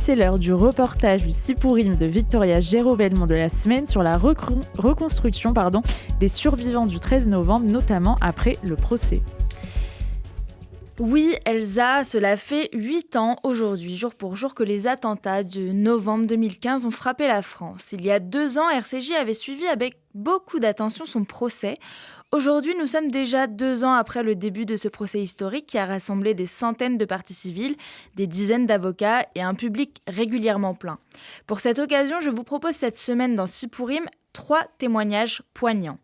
c'est l'heure du reportage du Sipourim de Victoria Géraud-Belmont de la semaine sur la reconstruction des survivants du 13 novembre, notamment après le procès. Oui, Elsa, cela fait 8 ans aujourd'hui, jour pour jour, que les attentats de novembre 2015 ont frappé la France. Il y a 2 ans, RCJ avait suivi avec beaucoup d'attention son procès. Aujourd'hui, nous sommes déjà 2 ans après le début de ce procès historique qui a rassemblé des centaines de parties civiles, des dizaines d'avocats et un public régulièrement plein. Pour cette occasion, je vous propose cette semaine dans Sipourim 3 témoignages poignants.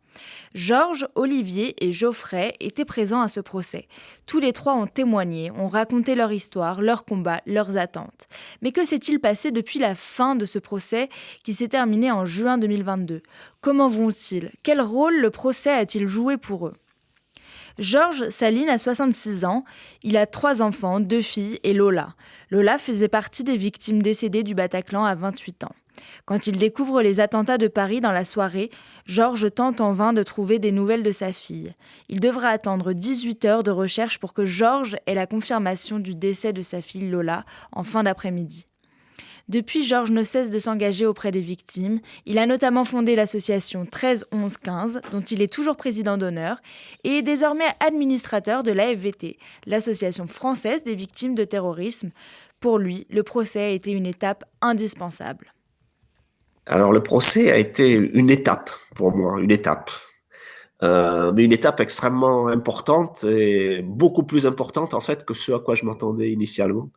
Georges, Olivier et Geoffrey étaient présents à ce procès. Tous les 3 ont témoigné, ont raconté leur histoire, leurs combats, leurs attentes. Mais que s'est-il passé depuis la fin de ce procès qui s'est terminé en juin 2022 ? Comment vont-ils ? Quel rôle le procès a-t-il joué pour eux ? Georges Saline a 66 ans, il a 3 enfants, 2 filles et Lola. Lola faisait partie des victimes décédées du Bataclan à 28 ans. Quand il découvre les attentats de Paris dans la soirée, Georges tente en vain de trouver des nouvelles de sa fille. Il devra attendre 18 heures de recherche pour que Georges ait la confirmation du décès de sa fille Lola en fin d'après-midi. Depuis, Georges ne cesse de s'engager auprès des victimes. Il a notamment fondé l'association 13-11-15, dont il est toujours président d'honneur, et est désormais administrateur de l'AFVT, l'Association française des victimes de terrorisme. Pour lui, le procès a été une étape indispensable. Alors, le procès a été une étape pour moi, une étape. Mais une étape extrêmement importante et beaucoup plus importante en fait que ce à quoi je m'attendais initialement.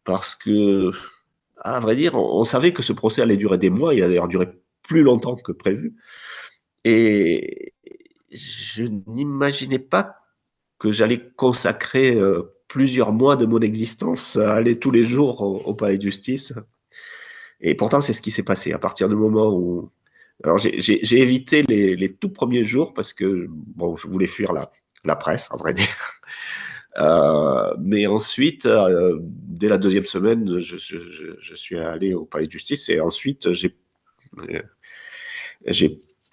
Parce que, à vrai dire, on savait que ce procès allait durer des mois, il a d'ailleurs duré plus longtemps que prévu. Et je n'imaginais pas que j'allais consacrer plusieurs mois de mon existence à aller tous les jours au palais de justice. Et pourtant, c'est ce qui s'est passé. À partir du moment où... Alors, j'ai évité les tout premiers jours parce que, bon, je voulais fuir la presse, à vrai dire. Mais ensuite, dès la deuxième semaine, je suis allé au palais de justice et ensuite, j'ai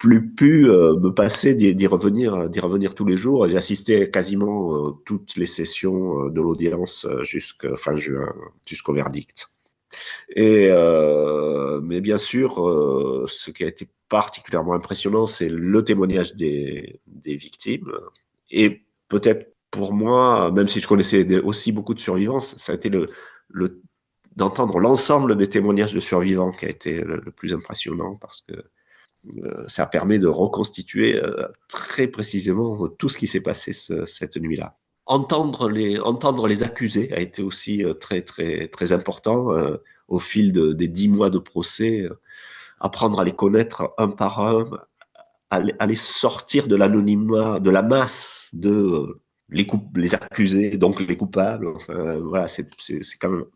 plus pu me passer d'y revenir tous les jours. J'ai assisté quasiment toutes les sessions de l'audience jusqu'à fin juin, jusqu'au verdict. Mais bien sûr, ce qui a été particulièrement impressionnant, c'est le témoignage des victimes. Et peut-être pour moi, même si je connaissais aussi beaucoup de survivants, ça a été d'entendre l'ensemble des témoignages de survivants qui a été le plus impressionnant parce que ça permet de reconstituer très précisément tout ce qui s'est passé cette nuit-là. Entendre les accusés a été aussi très, très, très important au fil des 10 mois de procès, apprendre à les connaître un par un, à les sortir de l'anonymat, de la masse de les accusés, donc les coupables. Enfin, voilà, c'est quand même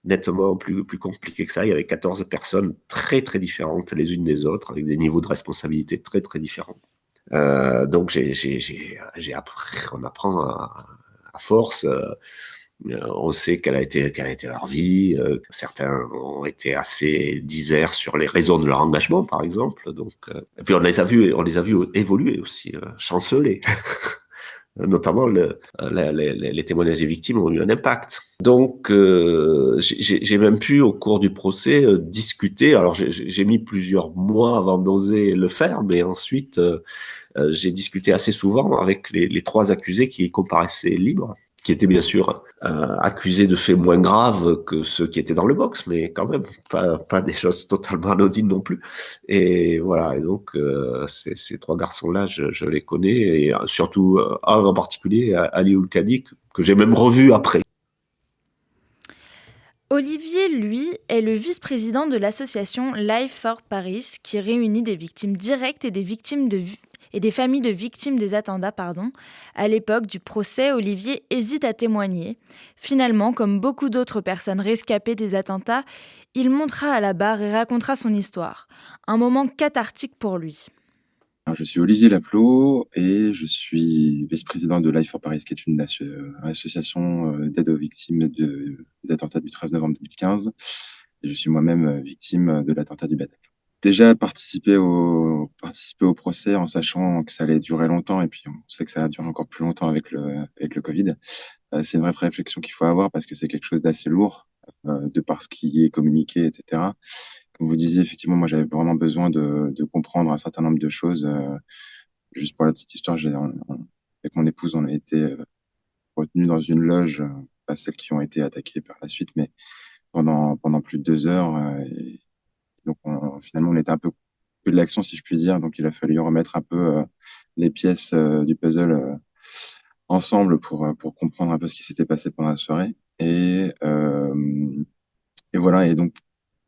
nettement plus compliqué que ça. Il y avait 14 personnes très, très différentes les unes des autres, avec des niveaux de responsabilité très, très différents. Donc, on apprend à force. On sait quelle a été leur vie. Certains ont été assez diserts sur les raisons de leur engagement, par exemple. Donc, et puis on les a vus évoluer aussi, chanceler. Notamment les témoignages des victimes ont eu un impact. Donc, j'ai même pu, au cours du procès, discuter. Alors, j'ai mis plusieurs mois avant d'oser le faire, mais ensuite, j'ai discuté assez souvent avec les 3 accusés qui comparaissaient libres, qui étaient bien sûr accusés de faits moins graves que ceux qui étaient dans le box, mais quand même pas des choses totalement anodines non plus. Et voilà, et donc ces 3 garçons-là, je les connais, et surtout un en particulier, Ali Oulkadi, que j'ai même revu après. Olivier, lui, est le vice-président de l'association Life for Paris, qui réunit des victimes directes et des familles de victimes des attentats. À l'époque du procès, Olivier hésite à témoigner. Finalement, comme beaucoup d'autres personnes rescapées des attentats, il montera à la barre et racontera son histoire. Un moment cathartique pour lui. Alors, je suis Olivier Laplot et je suis vice-président de Life for Paris, qui est une association d'aide aux victimes des attentats du 13 novembre 2015. Et je suis moi-même victime de l'attentat du Bataclan. Déjà participer au procès en sachant que ça allait durer longtemps, et puis on sait que ça va durer encore plus longtemps avec le Covid. C'est une vraie réflexion qu'il faut avoir parce que c'est quelque chose d'assez lourd. de par ce qui est communiqué, etc. Comme vous disiez, effectivement, moi, j'avais vraiment besoin de comprendre un certain nombre de choses. Juste pour la petite histoire, avec mon épouse, on a été retenus dans une loge, pas celles qui ont été attaquées par la suite, mais pendant plus de 2 heures. Et donc, finalement, on était un peu coupé de l'action, si je puis dire. Donc, il a fallu remettre un peu les pièces du puzzle ensemble pour comprendre un peu ce qui s'était passé pendant la soirée. Et voilà. Et donc,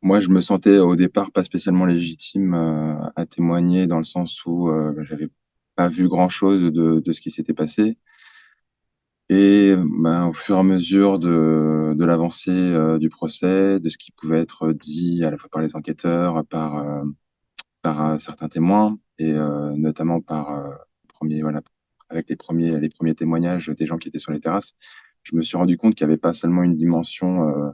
moi, je me sentais au départ pas spécialement légitime à témoigner dans le sens où j'avais pas vu grand-chose de ce qui s'était passé. Et ben, au fur et à mesure de l'avancée du procès, de ce qui pouvait être dit à la fois par les enquêteurs, par certains témoins, et notamment voilà, avec les premiers témoignages des gens qui étaient sur les terrasses, je me suis rendu compte qu'il n'y avait pas seulement une dimension, on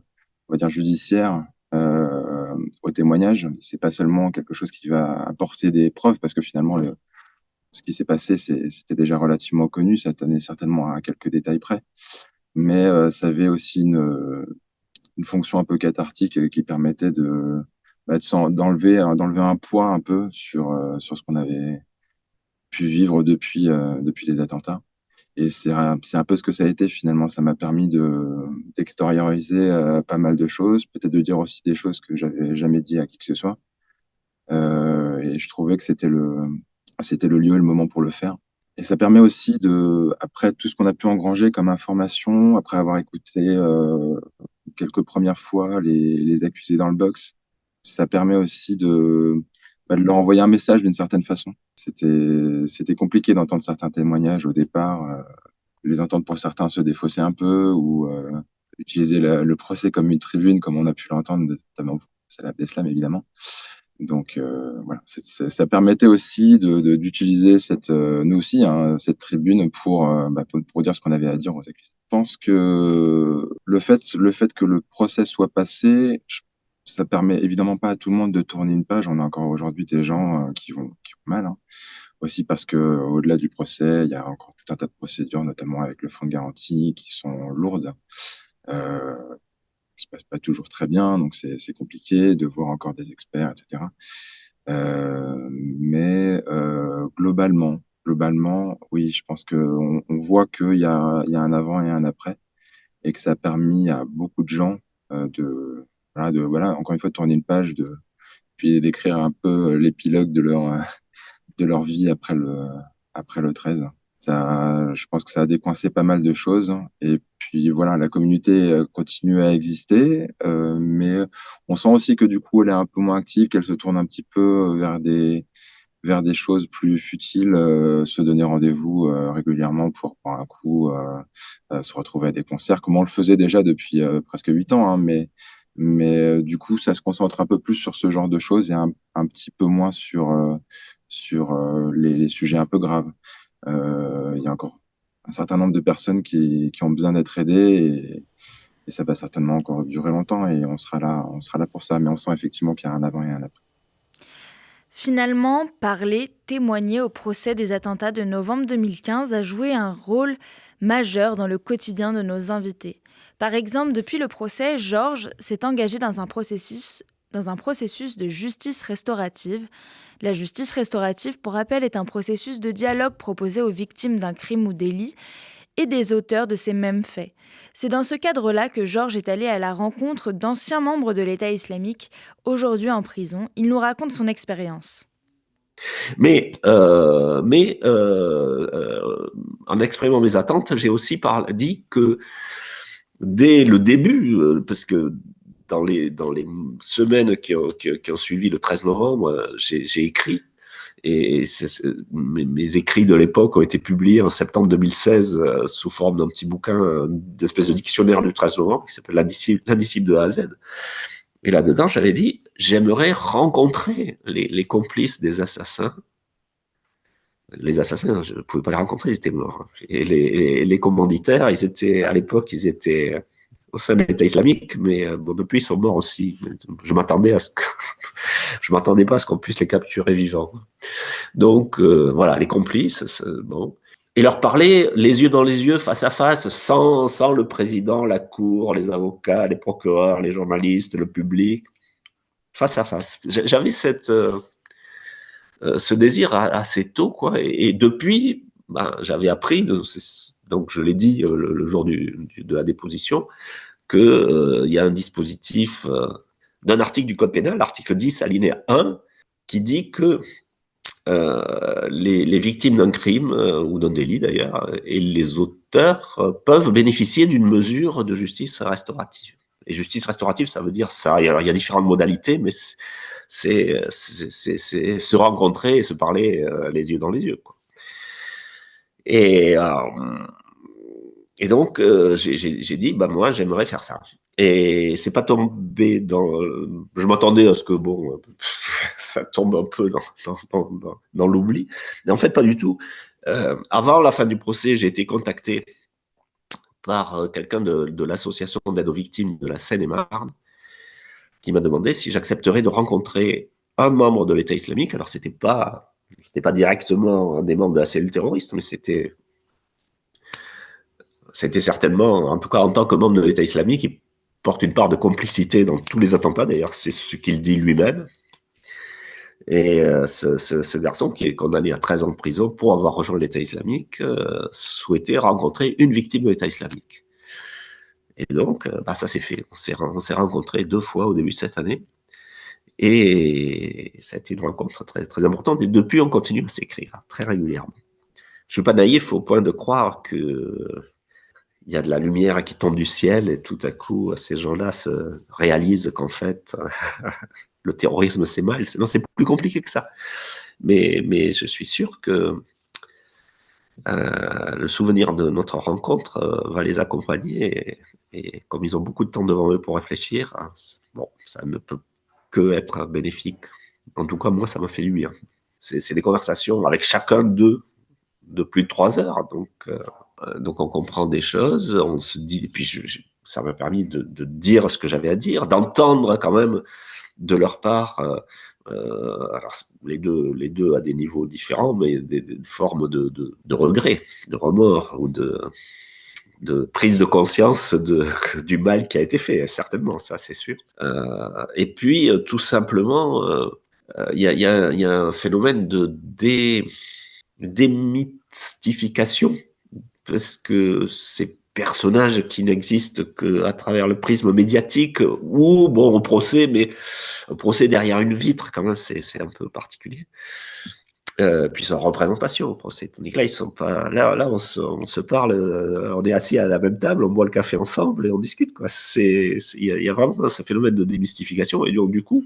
va dire, judiciaire au témoignage. C'est pas seulement quelque chose qui va apporter des preuves, parce que finalement, ce qui s'est passé, c'était déjà relativement connu, ça tenait certainement à quelques détails près, mais ça avait aussi une fonction un peu cathartique qui permettait d'enlever un poids un peu sur ce qu'on avait pu vivre depuis les attentats. Et c'est un peu ce que ça a été finalement. Ça m'a permis d'extérioriser pas mal de choses, peut-être de dire aussi des choses que j'avais jamais dit à qui que ce soit. Et je trouvais que c'était le lieu et le moment pour le faire. Et ça permet aussi après tout ce qu'on a pu engranger comme information, après avoir écouté quelques premières fois les accusés dans le box, ça permet aussi de leur envoyer un message d'une certaine façon. C'était compliqué d'entendre certains témoignages au départ, les entendre pour certains se défausser un peu ou utiliser le procès comme une tribune, comme on a pu l'entendre, notamment pour Salah Abdeslam, évidemment. Donc voilà, ça permettait aussi d'utiliser nous aussi, hein, cette tribune pour dire ce qu'on avait à dire aux accusés. Je pense que le fait que le procès soit passé, ça permet évidemment pas à tout le monde de tourner une page. On a encore aujourd'hui des gens qui vont mal, hein. Aussi parce que au-delà du procès, il y a encore tout un tas de procédures, notamment avec le fonds de garantie, qui sont lourdes. Ça se passe pas toujours très bien, donc c'est compliqué de voir encore des experts, etc. Mais globalement, oui, je pense qu'on voit qu'il y a un avant et un après, et que ça a permis à beaucoup de gens voilà, encore une fois, de tourner une page, puis d'écrire un peu l'épilogue de leur vie après le 13. Je pense que ça a décoincé pas mal de choses. Et puis voilà, la communauté continue à exister, mais on sent aussi que du coup, elle est un peu moins active, qu'elle se tourne un petit peu vers des choses plus futiles, se donner rendez-vous régulièrement pour boire un coup, se retrouver à des concerts, comme on le faisait déjà depuis presque 8 ans, hein, mais du coup, ça se concentre un peu plus sur ce genre de choses et un petit peu moins sur les sujets un peu graves. Il y a encore un certain nombre de personnes qui ont besoin d'être aidées, et ça va certainement encore durer longtemps, et on sera là pour ça, mais on sent effectivement qu'il y a un avant et un après. Finalement, parler, témoigner au procès des attentats de novembre 2015 a joué un rôle majeur dans le quotidien de nos invités. Par exemple, depuis le procès, Georges s'est engagé dans un processus de justice restaurative. La justice restaurative, pour rappel, est un processus de dialogue proposé aux victimes d'un crime ou délit et des auteurs de ces mêmes faits. C'est dans ce cadre-là que Georges est allé à la rencontre d'anciens membres de l'État islamique, aujourd'hui en prison. Il nous raconte son expérience. Mais en exprimant mes attentes, j'ai aussi dit que dès le début, parce que dans les semaines qui ont suivi le 13 novembre, j'ai écrit. Et mes écrits de l'époque ont été publiés en septembre 2016 sous forme d'un petit bouquin, d'espèce de dictionnaire du 13 novembre qui s'appelle L'indicible de A à Z. Et là-dedans, j'avais dit, j'aimerais rencontrer les complices des assassins. Les assassins, je ne pouvais pas les rencontrer, ils étaient morts. Et les commanditaires, à l'époque, ils étaient au sein de l'État islamique, mais depuis, ils sont morts aussi. Je m'attendais pas à ce qu'on puisse les capturer vivants. Donc, voilà, les complices, bon. et leur parler les yeux dans les yeux, face à face, sans le président, la cour, les avocats, les procureurs, les journalistes, le public, face à face. J'avais ce désir assez tôt, quoi. Et depuis, ben, j'avais appris, donc je l'ai dit le jour de la déposition, qu'il y a un dispositif d'un article du Code pénal, l'article 10, alinéa 1, qui dit que les victimes d'un crime ou d'un délit d'ailleurs et les auteurs peuvent bénéficier d'une mesure de justice restaurative. Et justice restaurative, ça veut dire ça. Alors, il y a différentes modalités, mais c'est se rencontrer et se parler les yeux dans les yeux, quoi. Et, et donc, j'ai dit, bah, moi, j'aimerais faire ça. Et c'est pas tombé dans. Je m'attendais à ce que, bon, ça tombe un peu dans l'oubli. Mais en fait, pas du tout. Avant la fin du procès, j'ai été contacté par quelqu'un de l'association d'aide aux victimes de la Seine-et-Marne qui m'a demandé si j'accepterais de rencontrer un membre de l'État islamique. Alors, c'était pas directement un des membres de la cellule terroriste, mais c'était certainement, en tout cas en tant que membre de l'État islamique, il porte une part de complicité dans tous les attentats. D'ailleurs, c'est ce qu'il dit lui-même. Et ce garçon, qui est condamné à 13 ans de prison pour avoir rejoint l'État islamique, souhaitait rencontrer une victime de l'État islamique. Et donc, bah, ça s'est fait. On s'est rencontrés 2 fois au début de cette année. Et ça a été une rencontre très, très importante. Et depuis, on continue à s'écrire très régulièrement. Je ne suis pas naïf au point de croire qu'il y a de la lumière qui tombe du ciel et tout à coup, ces gens-là se réalisent qu'en fait, le terrorisme, c'est mal. Non, c'est plus compliqué que ça. Mais je suis sûr que le souvenir de notre rencontre va les accompagner. Et comme ils ont beaucoup de temps devant eux pour réfléchir, bon, ça ne peut que être bénéfique. En tout cas, moi, ça m'a fait du bien. C'est des conversations avec chacun d'eux de plus de 3 heures. Donc on comprend des choses, on se dit, et puis ça m'a permis de dire ce que j'avais à dire, d'entendre quand même de leur part, alors les deux à des niveaux différents, mais des formes de regret, de remords ou de prise de conscience du mal qui a été fait, certainement, ça c'est sûr. Et puis tout simplement, il y a un phénomène de démystification, parce que ces personnages qui n'existent qu'à travers le prisme médiatique, ou bon, au procès, mais au procès derrière une vitre, quand même, c'est un peu particulier. Puis sans représentation au procès. Tandis que là, ils sont pas. Là, on se parle, on est assis à la même table, on boit le café ensemble et on discute, quoi. Il y a vraiment ce phénomène de démystification. Et donc, du coup,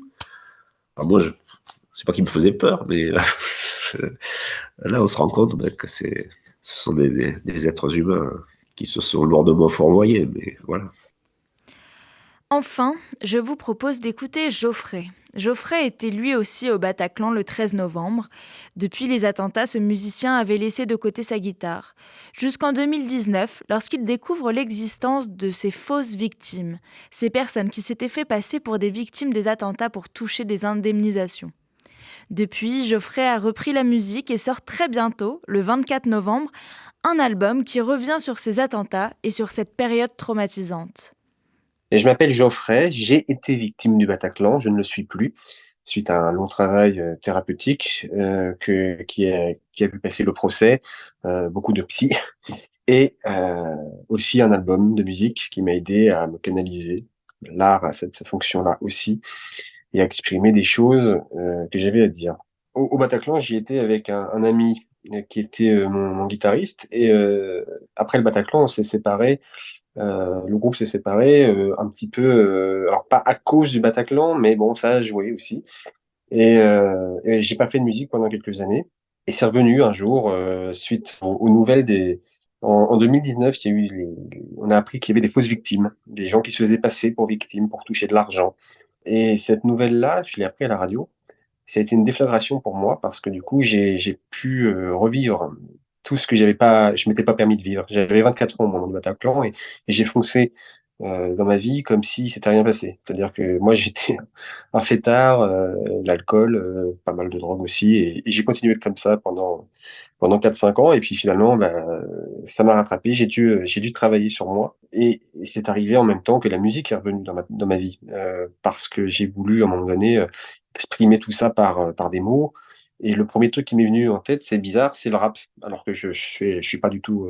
alors moi, c'est pas qu'il me faisait peur, mais là, on se rend compte que ce sont des êtres humains qui se sont lourdement fourvoyés, mais voilà. Enfin, je vous propose d'écouter Geoffrey. Geoffrey était lui aussi au Bataclan le 13 novembre. Depuis les attentats, ce musicien avait laissé de côté sa guitare. Jusqu'en 2019, lorsqu'il découvre l'existence de ces fausses victimes, ces personnes qui s'étaient fait passer pour des victimes des attentats pour toucher des indemnisations. Depuis, Geoffrey a repris la musique et sort très bientôt, le 24 novembre, un album qui revient sur ces attentats et sur cette période traumatisante. Et je m'appelle Geoffrey, j'ai été victime du Bataclan, je ne le suis plus, suite à un long travail thérapeutique qui a vu passer le procès, beaucoup de psy, et aussi un album de musique qui m'a aidé à me canaliser. L'art a cette fonction-là aussi, et à exprimer des choses que j'avais à dire. Au Bataclan, j'y étais avec un ami qui était mon guitariste, et après le Bataclan, on s'est séparés. Le groupe s'est séparé un petit peu, alors pas à cause du Bataclan, mais bon, ça a joué aussi. Et j'ai pas fait de musique pendant quelques années. Et c'est revenu un jour, suite aux nouvelles en 2019, il y a eu on a appris qu'il y avait des fausses victimes, des gens qui se faisaient passer pour victimes pour toucher de l'argent. Et cette nouvelle-là, je l'ai appris à la radio. Ça a été une déflagration pour moi parce que du coup, j'ai pu revivre tout ce que je m'étais pas permis de vivre. J'avais 24 ans au moment du Bataclan et j'ai foncé dans ma vie comme si c'était rien passé. C'est-à-dire que moi, j'étais un fêtard, l'alcool, pas mal de drogue aussi et j'ai continué comme ça pendant 4-5 ans et puis finalement, ça m'a rattrapé. J'ai dû travailler sur moi et c'est arrivé en même temps que la musique est revenue dans ma vie, parce que j'ai voulu à un moment donné, exprimer tout ça par des mots et le premier truc qui m'est venu en tête, c'est bizarre, c'est le rap. Alors que je suis pas du tout,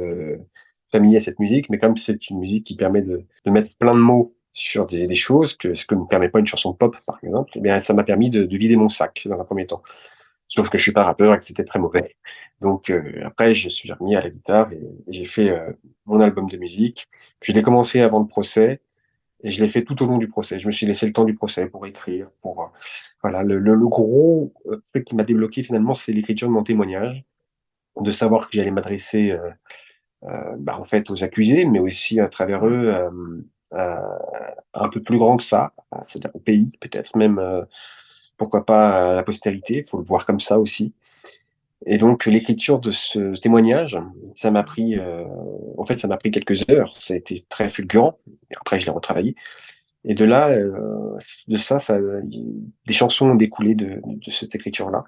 familier à cette musique, mais comme c'est une musique qui permet de mettre plein de mots sur des choses, ce que ne permet pas une chanson pop, par exemple, eh bien, ça m'a permis de vider mon sac dans un premier temps. Sauf que je suis pas rappeur et que c'était très mauvais. Donc après, je suis remis à la guitare et j'ai fait mon album de musique. Je l'ai commencé avant le procès et je l'ai fait tout au long du procès. Je me suis laissé le temps du procès pour écrire, voilà. Le gros truc qui m'a débloqué finalement, c'est l'écriture de mon témoignage, de savoir que j'allais m'adresser en fait, aux accusés, mais aussi à travers eux, un peu plus grand que ça, c'est-à-dire au pays, peut-être même, pourquoi pas à la postérité, il faut le voir comme ça aussi. Et donc l'écriture de ce témoignage, ça m'a pris, en fait, ça m'a pris quelques heures, ça a été très fulgurant et après je l'ai retravaillé et de là, de ça des chansons ont découlé de cette écriture-là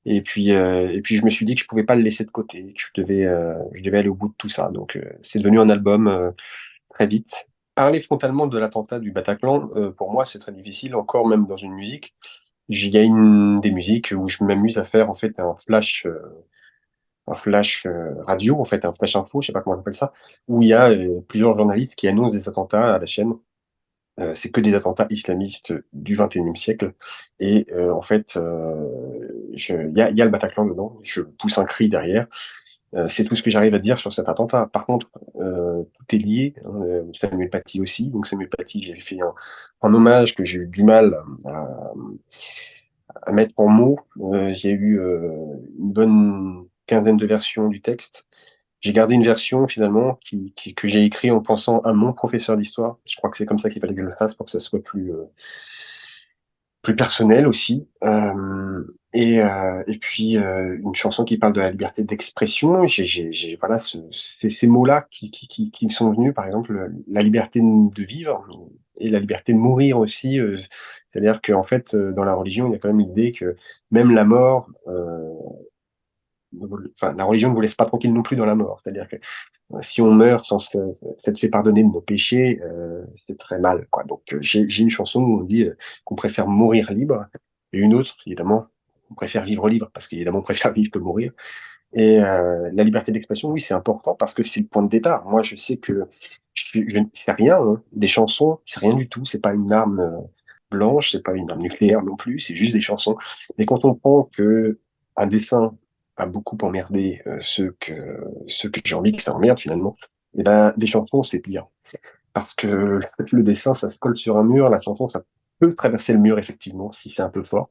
et puis je me suis dit que je pouvais pas le laisser de côté, que je devais aller au bout de tout ça donc c'est devenu un album, très vite. Parler frontalement de l'attentat du Bataclan, pour moi, c'est très difficile, encore même dans une musique. Il y a des musiques où je m'amuse à faire en fait un flash radio, en fait un flash info, je sais pas comment on appelle ça, où il y a plusieurs journalistes qui annoncent des attentats à la chaîne. C'est que des attentats islamistes du XXIe siècle. Et en fait, il y a le Bataclan dedans. Je pousse un cri derrière. C'est tout ce que j'arrive à dire sur cet attentat. Par contre, tout est lié, hein, Samuel Paty aussi. Donc Samuel Paty, j'ai fait un hommage que j'ai eu du mal à mettre en mots. J'ai eu une bonne quinzaine de versions du texte. J'ai gardé une version finalement que j'ai écrit en pensant à mon professeur d'histoire. Je crois que c'est comme ça qu'il fallait que je le fasse pour que ça soit plus personnel aussi. Et puis une chanson qui parle de la liberté d'expression. Voilà, c'est ces mots-là qui me sont venus, par exemple, la liberté de vivre et la liberté de mourir aussi. C'est-à-dire qu'en fait, dans la religion, il y a quand même l'idée que même la mort, enfin, la religion ne vous laisse pas tranquille non plus dans la mort. C'est-à-dire que si on meurt sans s'être fait pardonner de nos péchés, c'est très mal, quoi. Donc, j'ai une chanson où on dit qu'on préfère mourir libre, et une autre, évidemment, on préfère vivre libre, parce qu'évidemment, on préfère vivre que mourir. Et la liberté d'expression, oui, c'est important parce que c'est le point de départ. Moi, je sais que je ne sais rien, hein. Des chansons, c'est rien du tout. C'est pas une arme blanche, c'est pas une arme nucléaire non plus. C'est juste des chansons. Mais quand on prend que un dessin a beaucoup emmerdé ceux que j'ai envie que ça emmerde finalement, et ben des chansons, c'est pire. Parce que le dessin, ça se colle sur un mur. La chanson, ça peut traverser le mur effectivement si c'est un peu fort.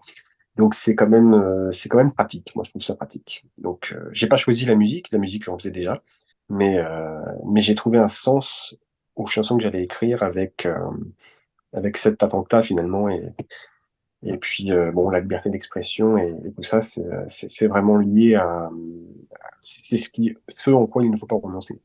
Donc c'est quand même pratique. Moi, je trouve ça pratique. Donc j'ai pas choisi la musique j'en faisais déjà, mais j'ai trouvé un sens aux chansons que j'allais écrire avec cet attentat finalement et puis bon la liberté d'expression et tout ça c'est vraiment lié c'est ce en quoi il ne faut pas renoncer.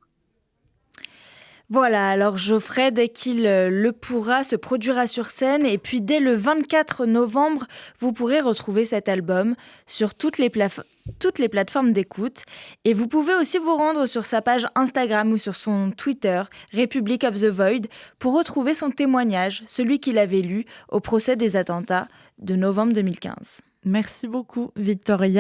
Voilà, alors Geoffrey, dès qu'il le pourra, se produira sur scène et puis dès le 24 novembre, vous pourrez retrouver cet album sur toutes les plateformes d'écoute et vous pouvez aussi vous rendre sur sa page Instagram ou sur son Twitter, Republic of the Void, pour retrouver son témoignage, celui qu'il avait lu au procès des attentats de novembre 2015. Merci beaucoup, Victoria.